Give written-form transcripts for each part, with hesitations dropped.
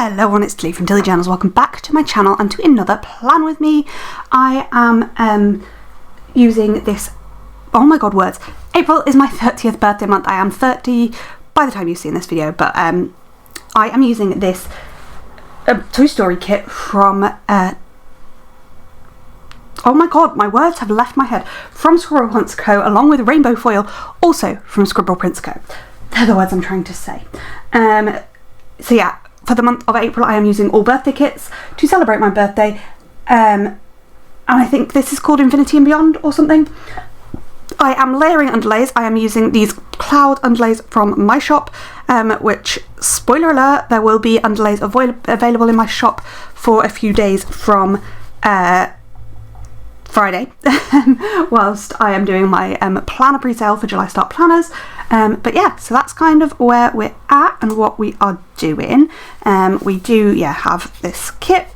Hello everyone, it's Tilly from Tilly Journals. Welcome back to my channel and to another Plan With Me. I am using this, oh my god, words. April is my 30th birthday month. I am 30 by the time you've seen this video, but I am using this Toy Story kit from, oh my god, my words have left my head, from Scribble Prints Co. along with rainbow foil, also from Scribble Prints Co. They're the words I'm trying to say. So yeah, for the month of April I am using all birthday kits to celebrate my birthday, and I think this is called Infinity and Beyond or something. I am layering underlays. I am using these cloud underlays from my shop, which, spoiler alert, there will be underlays available in my shop for a few days from Friday, whilst I am doing my planner pre-sale for July Start planners. But yeah, so that's kind of where we're at and what we are doing. We do, have this kit.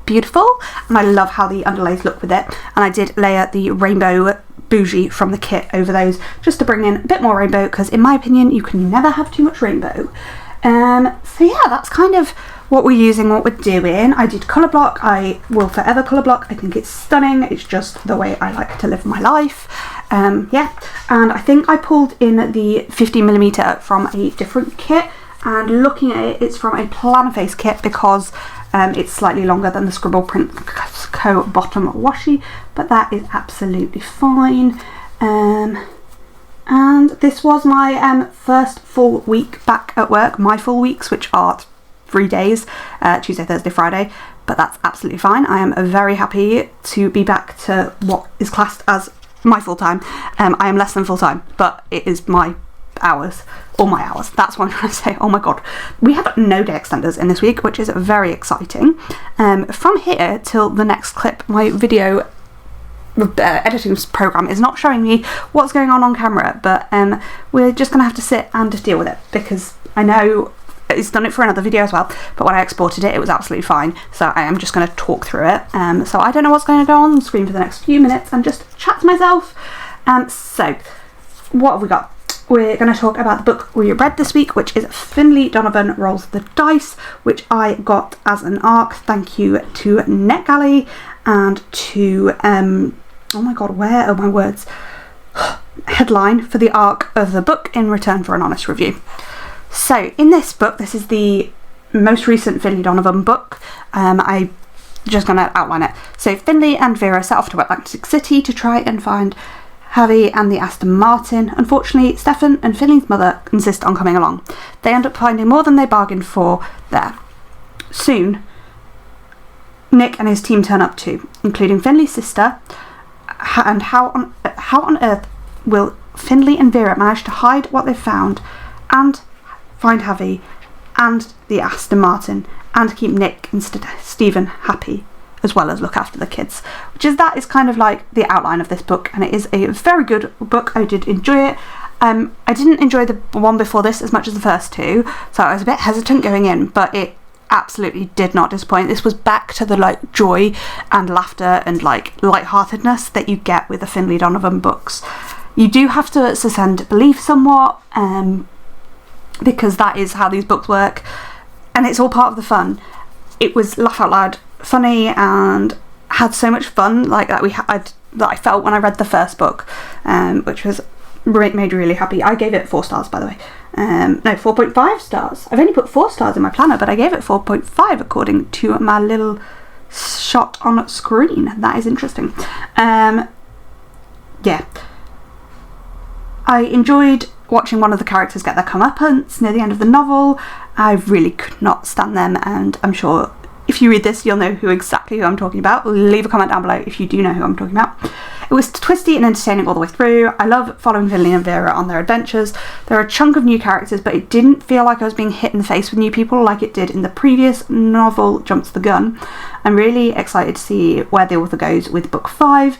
Beautiful, and I love how the underlays look with it. And I did layer the rainbow bougie from the kit over those just to bring in a bit more rainbow, because in my opinion you can never have too much rainbow. So yeah, that's kind of what we're using, what we're doing. I did colour block. I will forever colour block. I think it's stunning. It's just the way I like to live my life. Yeah, and I think I pulled in the 50mm from a different kit, and looking at it, it's from a planner face kit because it's slightly longer than the Scribble Print Co. bottom washi, but that is absolutely fine. And this was my first full week back at work, my full weeks, which are 3 days, Tuesday, Thursday, Friday, but that's absolutely fine. I am very happy to be back to what is classed as my full-time. I am less than full-time, but it is my hours, all my hours. That's what I'm trying to say. Oh my god, we have no day extenders in this week, which is very exciting. From here till the next clip, my video editing program is not showing me what's going on camera, but we're just gonna have to sit and deal with it, because I know it's done it for another video as well, but when I exported it, it was absolutely fine. So I am just going to talk through it. So I don't know what's going to go on the screen for the next few minutes and just chat to myself. So what have we got? We're going to talk about the book we read this week, which is Finley Donovan Rolls the Dice, which I got as an ARC. Thank you to NetGalley and to, oh my god, where are my words? Headline for the ARC of the book in return for an honest review. So in this book, this is the most recent Finley Donovan book. I'm just going to outline it. So Finley and Vera set off to Atlantic City to try and find Harvey and the Aston Martin. Unfortunately, Stefan and Finley's mother insist on coming along. They end up finding more than they bargained for there. Soon, Nick and his team turn up too, including Finley's sister. And how on earth will Finley and Vera manage to hide what they've found and find Harvey and the Aston Martin and keep Nick and Stephen happy, as well as look after the kids? That is kind of like the outline of this book, and it is a very good book. I did enjoy it. I didn't enjoy the one before this as much as the first two, so I was a bit hesitant going in, but it absolutely did not disappoint. This was back to the joy and laughter and lightheartedness that you get with the Finley Donovan books. You do have to suspend belief somewhat, because that is how these books work, and it's all part of the fun. It was laugh out loud funny and had so much fun that I felt when I read the first book, which was made me really happy. I gave it 4 stars, by the way. No, 4.5 stars. I've only put 4 stars in my planner, but I gave it 4.5 according to my little shot on screen. That is interesting. Yeah, I enjoyed watching one of the characters get their comeuppance near the end of the novel. I really could not stand them, and I'm sure if you read this you'll know exactly who I'm talking about. Leave a comment down below if you do know who I'm talking about. It was twisty and entertaining all the way through. I love following Finley and Vera on their adventures. There are a chunk of new characters, but it didn't feel like I was being hit in the face with new people like it did in the previous novel, Jumps the Gun. I'm really excited to see where the author goes with book 5,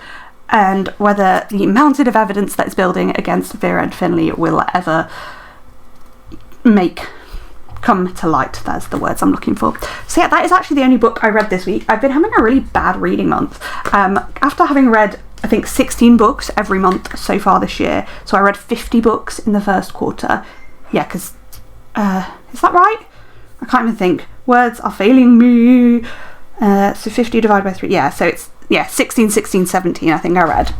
and whether the mountain of evidence that's building against Vera and Finley will ever come to light. That's the words I'm looking for. So yeah, that is actually the only book I read this week. I've been having a really bad reading month. After having read, I think, 16 books every month so far this year. So I read 50 books in the first quarter. Yeah, because, is that right? I can't even think. Words are failing me. So 50 divided by 3. Yeah, so it's 16, 16, 17 I think I read.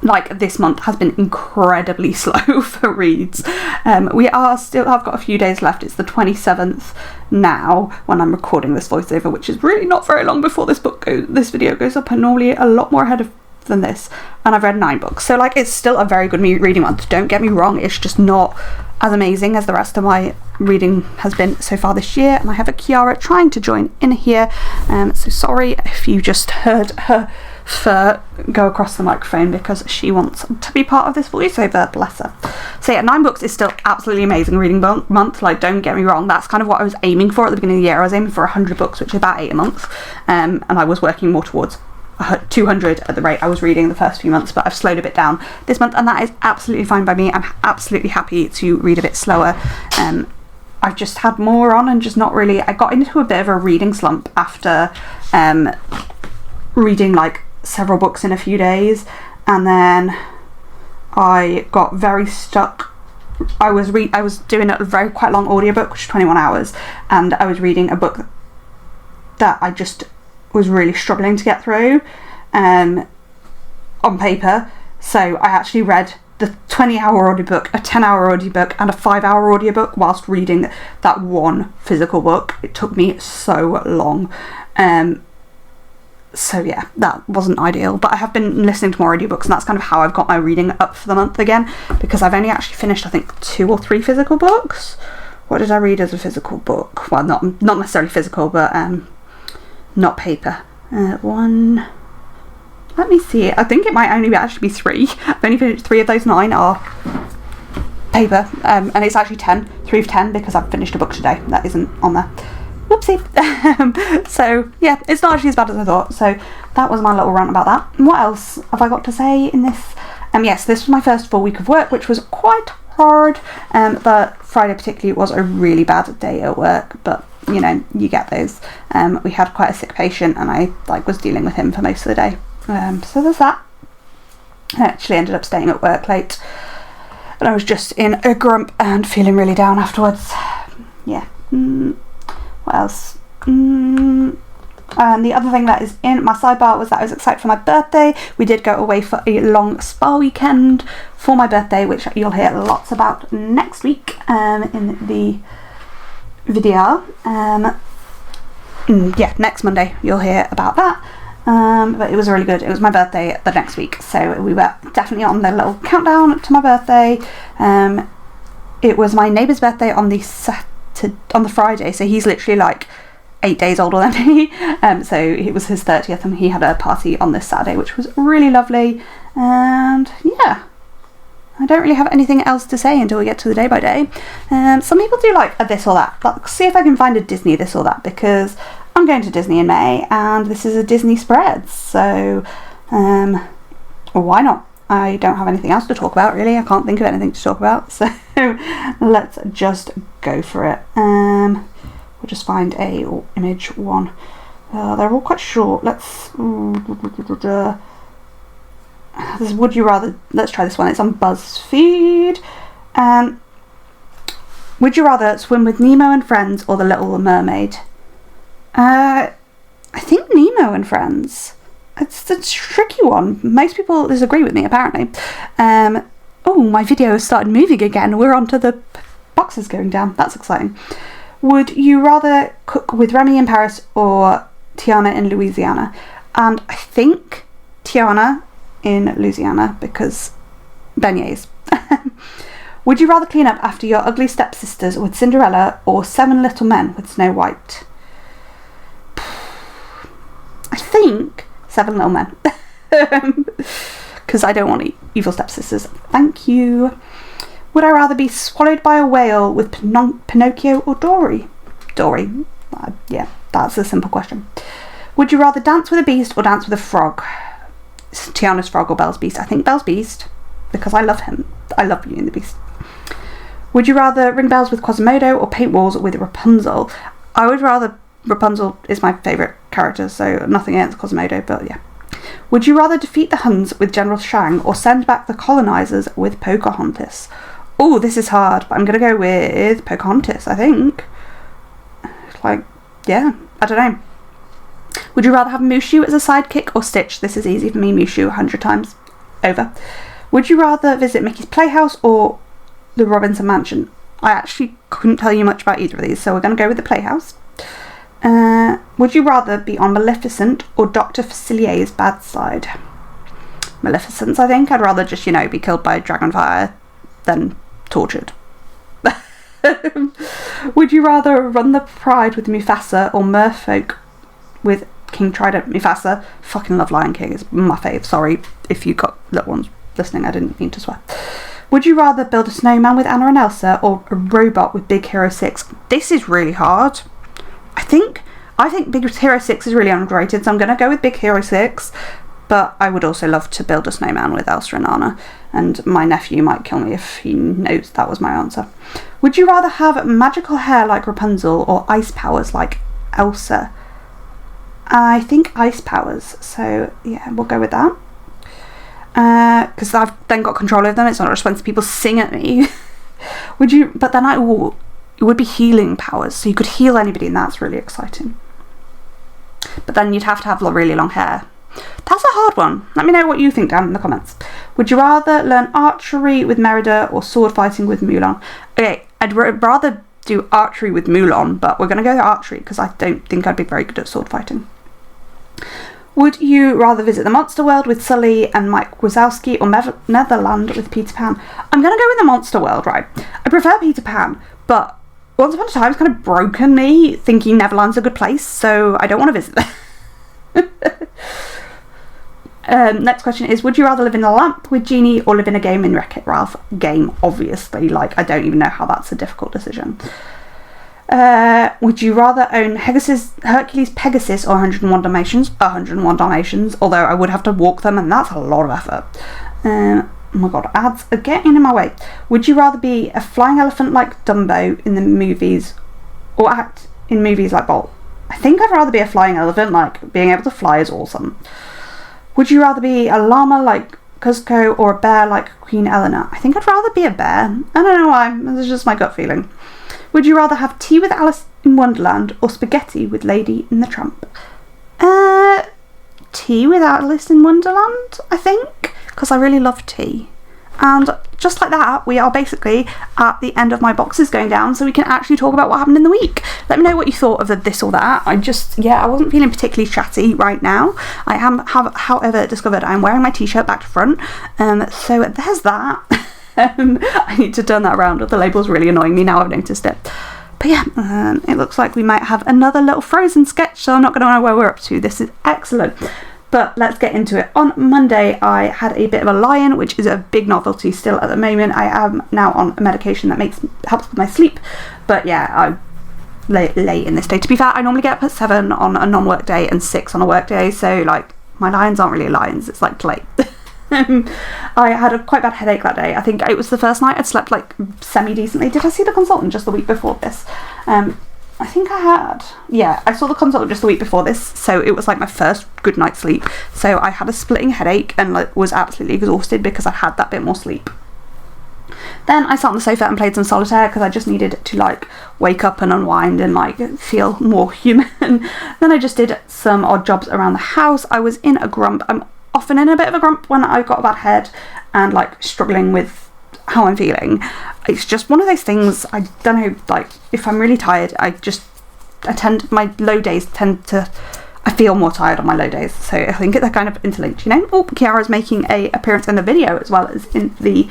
Like, this month has been incredibly slow for reads. I've got a few days left. It's the 27th now when I'm recording this voiceover, which is really not very long before this video goes up. I'm normally a lot more ahead than this, and I've read 9 books. So, like, it's still a very good reading month. Don't get me wrong, it's just not as amazing as the rest of my reading has been so far this year. And I have a Kiara trying to join in here. So sorry if you just heard her fur go across the microphone because she wants to be part of this voiceover, bless her. So yeah, 9 books is still absolutely amazing reading month. Like, don't get me wrong, that's kind of what I was aiming for at the beginning of the year. I was aiming for 100 books, which is about 8 a month, and I was working more towards 200 at the rate I was reading the first few months, but I've slowed a bit down this month, and that is absolutely fine by me. I'm absolutely happy to read a bit slower. I've just had more on and just not really, I got into a bit of a reading slump after reading like several books in a few days, and then I got very stuck. I was doing a quite long audiobook, which is 21 hours, and I was reading a book that I just was really struggling to get through on paper. So I actually read the 20-hour audiobook, a 10-hour audiobook, and a 5-hour audiobook whilst reading that one physical book. It took me so long. So yeah, that wasn't ideal, but I have been listening to more audiobooks, and that's kind of how I've got my reading up for the month again, because I've only actually finished, I think, 2 or 3 physical books. What did I read as a physical book? Well, not necessarily physical, but not paper. One. Let me see. I think it might only actually be 3. I've only finished 3 of those 9 are paper, and it's actually 10. 3 of 10 because I've finished a book today that isn't on there. Whoopsie. So yeah, it's not actually as bad as I thought. So that was my little rant about that. And what else have I got to say in this? Yes, this was my first full week of work, which was quite hard. But Friday particularly was a really bad day at work, but you know, you get those. We had quite a sick patient, and I was dealing with him for most of the day. So there's that. I actually ended up staying at work late, and I was just in a grump and feeling really down afterwards. Yeah. What else? And the other thing that is in my sidebar was that I was excited for my birthday. We did go away for a long spa weekend for my birthday, which you'll hear lots about next week in the video. Yeah, next Monday you'll hear about that. But it was really good. It was my birthday the next week, so we were definitely on the little countdown to my birthday. It was my neighbour's birthday on the Friday, so he's literally like 8 days older than me. So it was his 30th, and he had a party on this Saturday, which was really lovely. And yeah, I don't really have anything else to say until we get to the day by day. Some people do like a this or that. Like, see if I can find a Disney this or that, because I'm going to Disney in May, and this is a Disney spread, so why not? I don't have anything else to talk about, really. I can't think of anything to talk about, so let's just go for it. We'll just find a image one. They're all quite short. Let's this Would You Rather. Let's try this one. It's on BuzzFeed. Would you rather swim with Nemo and friends or the Little Mermaid? I think Nemo and Friends. It's a tricky one. Most people disagree with me, apparently. Oh, my video has started moving again. We're onto the boxes going down. That's exciting. Would you rather cook with Remy in Paris or Tiana in Louisiana? And I think Tiana in Louisiana, because beignets. Would you rather clean up after your ugly stepsisters with Cinderella or 7 Little Men with Snow White? I think 7 Little Men, because I don't want evil stepsisters. Thank you. Would I rather be swallowed by a whale with Pinocchio or Dory? Dory. Yeah, that's a simple question. Would you rather dance with a beast or dance with a frog? Tiana's frog or Belle's beast? I think Belle's beast, because I love him. I love Beauty and the Beast. Would you rather ring bells with Quasimodo or paint walls with Rapunzel? I would rather... Rapunzel is my favourite character, so nothing against Quasimodo, but yeah. Would you rather defeat the Huns with General Shang or send back the colonisers with Pocahontas? Oh, this is hard, but I'm going to go with Pocahontas, I think. like, yeah, I don't know. Would you rather have Mushu as a sidekick or Stitch? This is easy for me, Mushu 100 times over. Would you rather visit Mickey's Playhouse or the Robinson Mansion? I actually couldn't tell you much about either of these, so we're going to go with the Playhouse. Would you rather be on Maleficent or Dr. Facilier's bad side? Maleficent, I think. I'd rather just, be killed by dragonfire than tortured. Would you rather run the Pride with Mufasa or Merfolk with King Trident? Mufasa. Fucking love Lion King. It's my fave. Sorry if you got little ones listening. I didn't mean to swear. Would you rather build a snowman with Anna and Elsa or a robot with Big Hero 6? This is really hard. I think Big Hero 6 is really underrated, so I'm going to go with Big Hero 6. But I would also love to build a snowman with Elsa and Anna. And my nephew might kill me if he knows that was my answer. Would you rather have magical hair like Rapunzel or ice powers like Elsa? I think ice powers. So, yeah, we'll go with that. Because I've then got control of them. It's not just when people sing at me. But then it would be healing powers. So you could heal anybody, and that's really exciting. But then you'd have to have really long hair. That's a hard one. Let me know what you think down in the comments. Would you rather learn archery with Merida or sword fighting with Mulan? Okay, I'd rather do archery with Mulan, but we're going to go archery because I don't think I'd be very good at sword fighting. Would you rather visit the Monster World with Sully and Mike Wazowski or Netherland with Peter Pan? I'm going to go with the Monster World, right? I prefer Peter Pan, but Once Upon a Time has kind of broken me thinking Neverland's a good place, so I don't want to visit there. Next question is, would you rather live in a lamp with Genie or live in a game in Wreck-It Ralph? Game, obviously. I don't even know how that's a difficult decision. Would you rather own Hercules Pegasus or 101 Dalmatians? 101 Dalmatians, although I would have to walk them, and that's a lot of effort. Oh my god, ads are getting in my way. Would you rather be a flying elephant like Dumbo in the movies or act in movies like Bolt? I think I'd rather be a flying elephant. Being able to fly is awesome. Would you rather be a llama like Cusco or a bear like Queen Eleanor? I think I'd rather be a bear. I don't know why. This is just my gut feeling. Would you rather have tea with Alice in Wonderland or spaghetti with Lady and the Tramp? Tea with Alice in Wonderland, I think, because I really love tea. And just like that, we are basically at the end of my boxes going down, so we can actually talk about what happened in the week. Let me know what you thought of the this or that. I wasn't feeling particularly chatty right now. I have however, discovered I'm wearing my t-shirt back to front. So there's that. I need to turn that around. The label's really annoying me now, I've noticed it. But yeah, it looks like we might have another little Frozen sketch, so I'm not going to know where we're up to. This is excellent. But let's get into it. On Monday, I had a bit of a lie-in, which is a big novelty still at the moment. I am now on a medication that helps with my sleep. But yeah, I'm late in this day. To be fair, I normally get up at 7 on a non-work day and 6 on a work day. So my lions aren't really lions. It's late. I had a quite bad headache that day. I think it was the first night I'd slept semi-decently. Did I see the consultant just the week before this? I think I had. Yeah, I saw the consultant just the week before this, so it was my first good night's sleep. So I had a splitting headache and was absolutely exhausted because I had that bit more sleep. Then I sat on the sofa and played some solitaire because I just needed to wake up and unwind and feel more human. Then I just did some odd jobs around the house. I was in a grump. I'm often in a bit of a grump when I've got a bad head and struggling with how I'm feeling. It's just one of those things. I don't know, if I'm really tired, my low days I feel more tired on my low days, so I think they're kind of interlinked, Oh, Kiara's making a appearance in the video as well as in the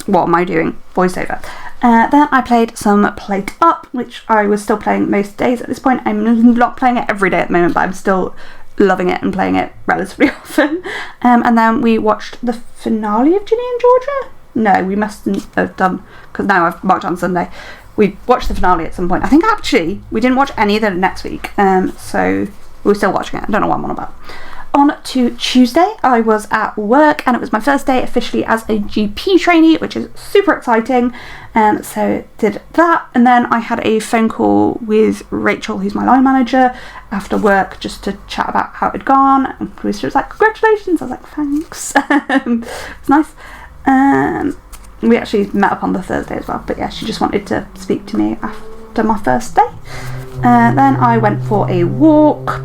what am I doing? Voiceover. Then I played some Plate Up, which I was still playing most days at this point. I'm not playing it every day at the moment, but I'm still loving it and playing it relatively often. And then we watched the finale of Ginny and Georgia. No, we mustn't have done, because now I've marked on Sunday. We watched the finale at some point. I think actually we didn't watch any of the next week, so we're still watching it. I don't know what I'm on about. On to Tuesday, I was at work and it was my first day officially as a GP trainee, which is super exciting. So did that, and then I had a phone call with Rachel, who's my line manager, after work just to chat about how it had gone. And she was like, "Congratulations!" I was like, "Thanks." It was nice. we actually met up on the Thursday as well, but yeah, she just wanted to speak to me after my first day. Then I went for a walk,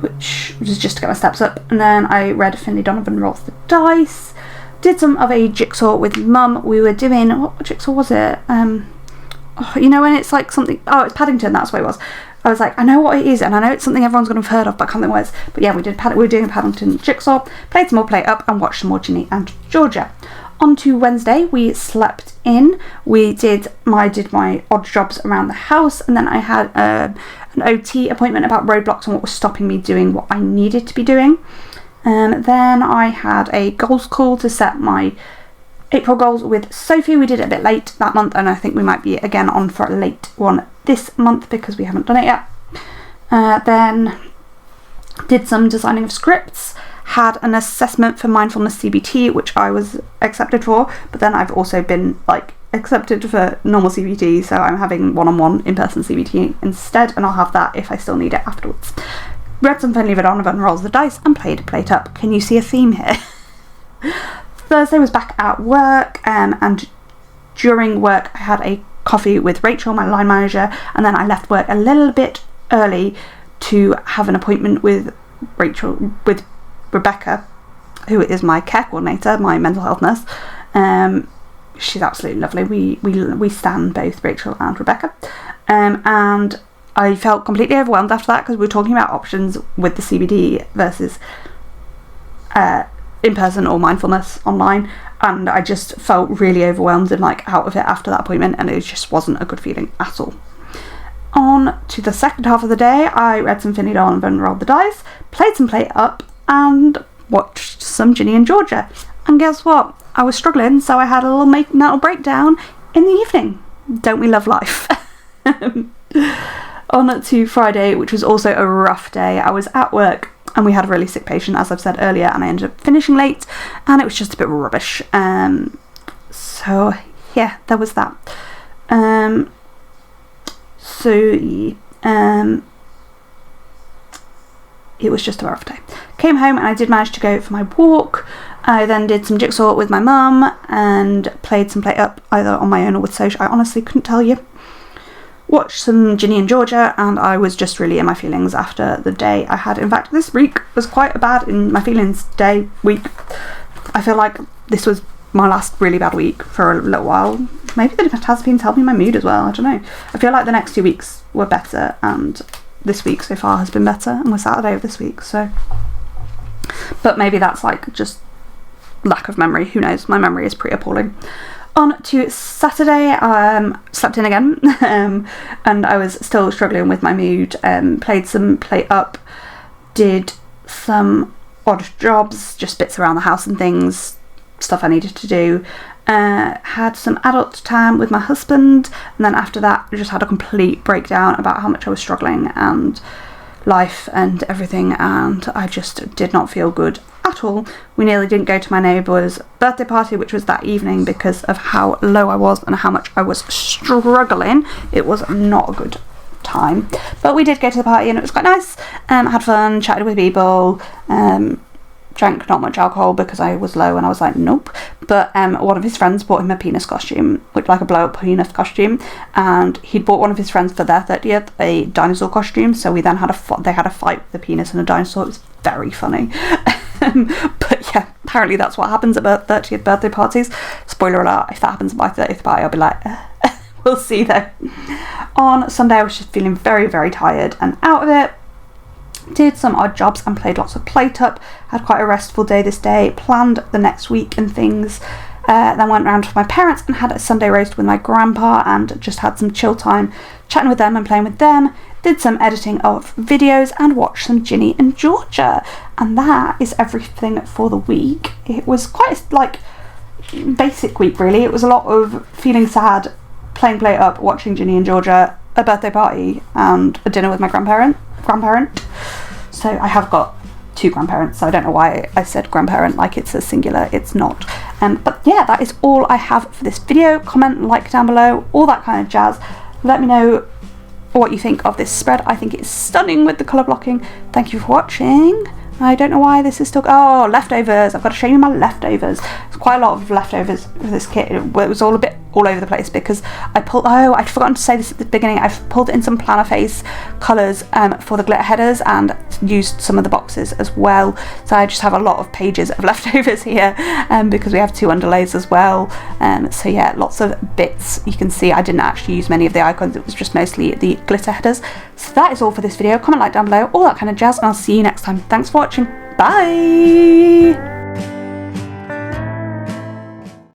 which was just to get my steps up, and then I read Finley Donovan Rolls the Dice, did some of a jigsaw with Mum. We were doing, what jigsaw was it? You know when it's like something, it's Paddington, that's what it was. I was like, I know what it is, and I know it's something everyone's going to have heard of, but I can't think what it is. But yeah, we were doing a Paddington jigsaw, played some more Play Up, and watched some more Ginny and Georgia. On to Wednesday, we slept in. I did my odd jobs around the house, and then I had an OT appointment about roadblocks and what was stopping me doing what I needed to be doing. Then I had a goals call to set my April goals with Sophie. We did it a bit late that month, and I think we might be again on for a late one this month because we haven't done it yet. Then did some designing of scripts, had an assessment for mindfulness CBT, which I was accepted for, but then I've also been accepted for normal CBT, so I'm having one-on-one in-person CBT instead, and I'll have that if I still need it afterwards. Read some Finley Donovan Rolls the Dice and played Plate Up. Can you see a theme here? Thursday was back at work, and during work I had a coffee with Rachel, my line manager, and then I left work a little bit early to have an appointment with Rebecca, who is my care coordinator, my mental health nurse. She's absolutely lovely. We stand both Rachel and Rebecca, and I felt completely overwhelmed after that because we were talking about options with the CBD versus in person or mindfulness online, and I just felt really overwhelmed and out of it after that appointment, and it just wasn't a good feeling at all. On to the second half of the day, I read some Finley Donovan Rolled the Dice, played some Play Up, and watched some Ginny and Georgia. And guess what? I was struggling, so I had a little mental breakdown in the evening. Don't we love life? On to Friday, which was also a rough day. I was at work and we had a really sick patient, as I've said earlier, and I ended up finishing late, and it was just a bit rubbish. So yeah, there was that. It was just a rough day. Came home and I did manage to go for my walk. I then did some jigsaw with my mum and played some Play Up either on my own or with Soch. I honestly couldn't tell you. Watched some Ginny and Georgia, and I was just really in my feelings after the day I had. In fact, this week was quite a bad in my feelings week. I feel like this was my last really bad week for a little while. Maybe the diazepines helped me my mood as well, I don't know. I feel like the next 2 weeks were better, and this week so far has been better, and we're Saturday of this week, so. But maybe that's just lack of memory, who knows, my memory is pretty appalling. On to Saturday, slept in again, and I was still struggling with my mood. Played some Play Up, did some odd jobs, just bits around the house and things, stuff I needed to do. Had some adult time with my husband, and then after that I just had a complete breakdown about how much I was struggling and life and everything, and I just did not feel good at all. We nearly didn't go to my neighbour's birthday party, which was that evening, because of how low I was and how much I was struggling. It was not a good time, but we did go to the party and it was quite nice. Had fun, chatted with people, drank not much alcohol because I was low and I was like nope, but one of his friends bought him a penis costume, which a blow up penis costume, and he'd bought one of his friends for their 30th a dinosaur costume, so we then had they had a fight with the penis and a dinosaur. It was very funny. But yeah, apparently that's what happens at 30th birthday parties. Spoiler alert, if that happens at my 30th party I'll be like we'll see though. On Sunday I was just feeling very, very tired and out of it. Did some odd jobs and played lots of Plate Up. Had quite a restful day this day. Planned the next week and things. Then went round to my parents and had a Sunday roast with my grandpa and just had some chill time chatting with them and playing with them. Did some editing of videos and watched some Ginny and Georgia. And that is everything for the week. It was quite a basic week really. It was a lot of feeling sad, playing Plate Up, watching Ginny and Georgia, a birthday party and a dinner with my grandparent. So I have got 2 grandparents, so I don't know why I said grandparent like it's a singular, it's not. But yeah, that is all I have for this video. Comment, like down below, all that kind of jazz. Let me know what you think of this spread. I think it's stunning with the colour blocking. Thank you for watching. I don't know why this is still... Oh, leftovers. I've got to show you my leftovers. There's quite a lot of leftovers for this kit. It was all a bit all over the place because I pulled... Oh, I'd forgotten to say this at the beginning. I've pulled in some planner face colours for the glitter headers and used some of the boxes as well. So I just have a lot of pages of leftovers here because we have 2 underlays as well. So yeah, lots of bits. You can see I didn't actually use many of the icons. It was just mostly the glitter headers. So that is all for this video. Comment, like down below, all that kind of jazz, and I'll see you next time. Thanks for watching. Bye!